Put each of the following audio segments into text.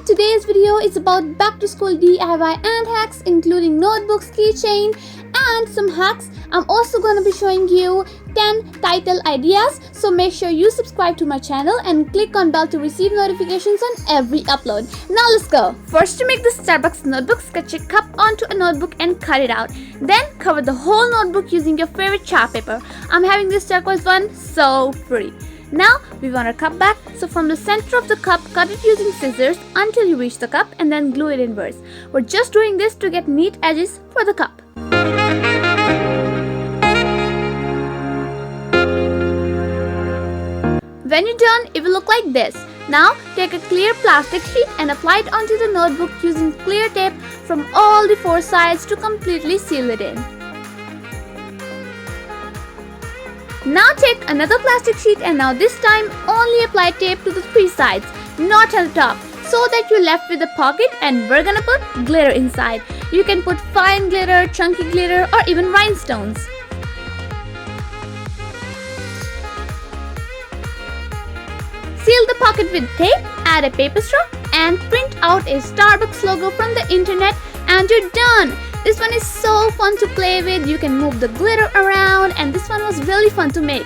today's video is about back to school DIY and hacks, including notebooks, keychain and some hacks. I'm also going to be showing you 10 title ideas, so make sure you subscribe to my channel and click on bell to receive notifications on every upload. Now let's go. First, to make the Starbucks notebook, sketch a cup onto a notebook and cut it out. Then cover the whole notebook using your favorite chart paper. I'm having this turquoise one, so pretty. Now we want our cup back, so from the center of the cup, cut it using scissors until you reach the cup and then glue it inwards. We're just doing this to get neat edges for the cup. When you're done, it will look like this. Now take a clear plastic sheet and apply it onto the notebook using clear tape from all the four sides to completely seal it in. Now take another plastic sheet and now this time only apply tape to the three sides, not on the top, so that you're left with a pocket, and we're gonna put glitter inside. You can put fine glitter, chunky glitter or even rhinestones. Seal the pocket with tape, add a paper straw and print out a Starbucks logo from the internet and you're done. This one is so fun to play with. You can move the glitter around and this one was really fun to make.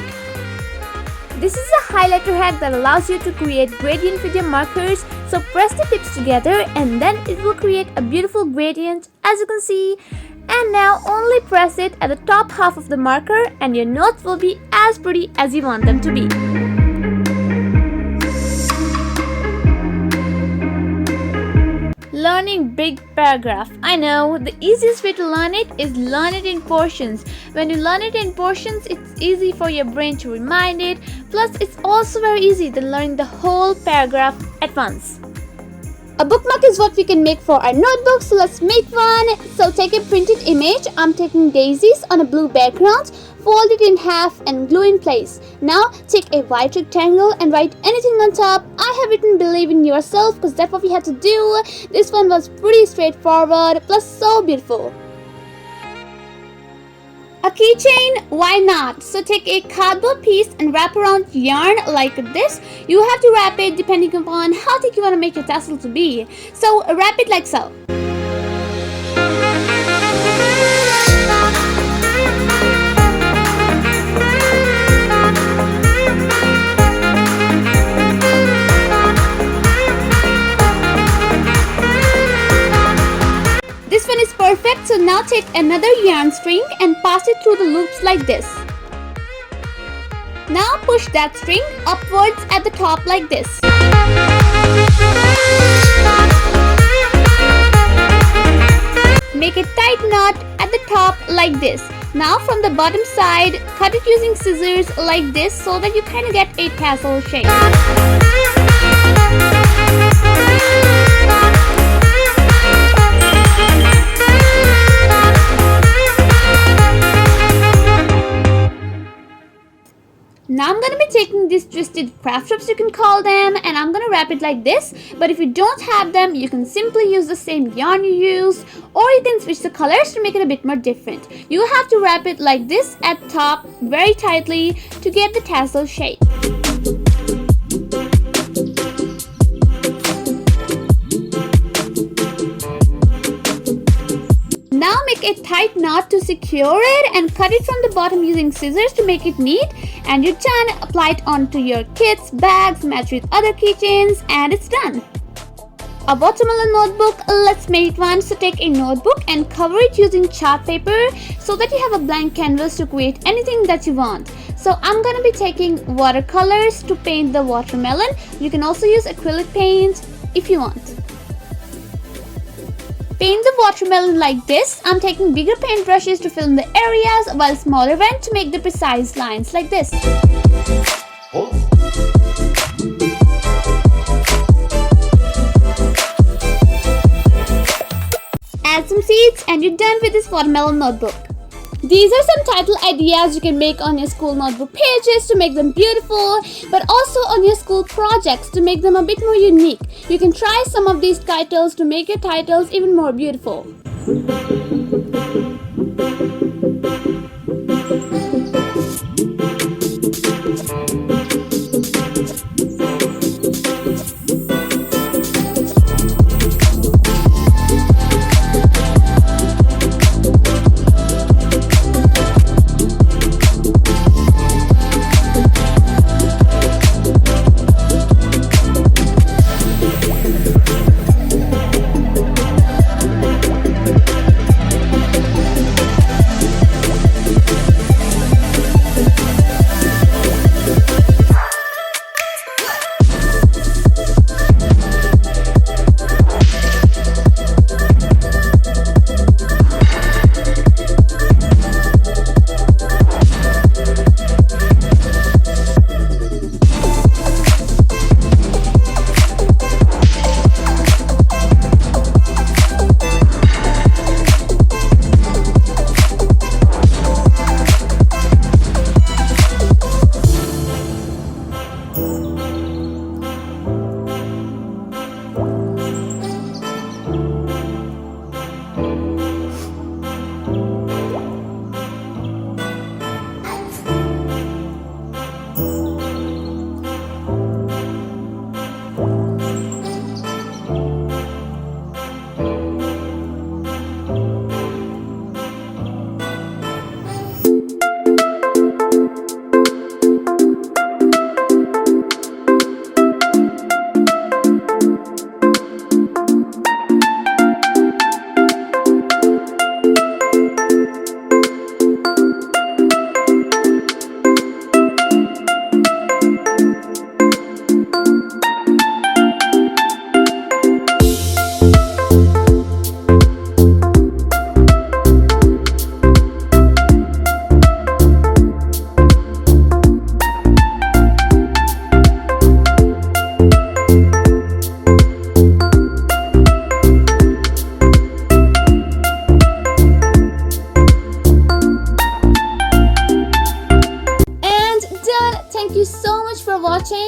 This is a highlighter hack that allows you to create gradient with your markers. So press the tips together and then it will create a beautiful gradient, as you can see. And now only press it at the top half of the marker and your notes will be as pretty as you want them to be. Learning big paragraph. I know, the easiest way to learn it is learn it in portions. When you learn it in portions, it's easy for your brain to remind it. Plus, it's also very easy than learning the whole paragraph at once. A bookmark is what we can make for our notebook, so let's make one. So take a printed image. I'm taking daisies on a blue background. Fold it in half and glue in place. Now take a white rectangle and write anything on top. I have written believe in yourself because that's what we had to do. This one was pretty straightforward, plus so beautiful. A keychain, why not? So take a cardboard piece and wrap around yarn like this. You have to wrap it depending upon how thick you want to make your tassel to be. So wrap it like so. This one is perfect, so now take another yarn string and pass it through the loops like this. Now push that string upwards at the top like this. Make a tight knot at the top like this. Now from the bottom side, cut it using scissors like this so that you kind of get a tassel shape. Now I'm going to be taking these twisted craft strips, you can call them, and I'm going to wrap it like this. But if you don't have them, you can simply use the same yarn you used, or you can switch the colors to make it a bit more different. You have to wrap it like this at top very tightly to get the tassel shape. Now make a tight knot to secure it and cut it from the bottom using scissors to make it neat. And you're done. Apply it onto your kits, bags, match with other keychains, and it's done. A watermelon notebook, let's make one. So take a notebook and cover it using chart paper so that you have a blank canvas to create anything that you want. So I'm going to be taking watercolors to paint the watermelon. You can also use acrylic paint if you want. Paint the watermelon like this. I'm taking bigger paint brushes to fill in the areas, while smaller ones to make the precise lines like this. Add some seeds and you're done with this watermelon notebook. These are some title ideas you can make on your school notebook pages to make them beautiful, but also on your school projects to make them a bit more unique. You can try some of these titles to make your titles even more beautiful.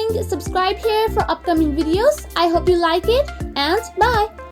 watching. Subscribe here for upcoming videos. I hope you like it, and bye.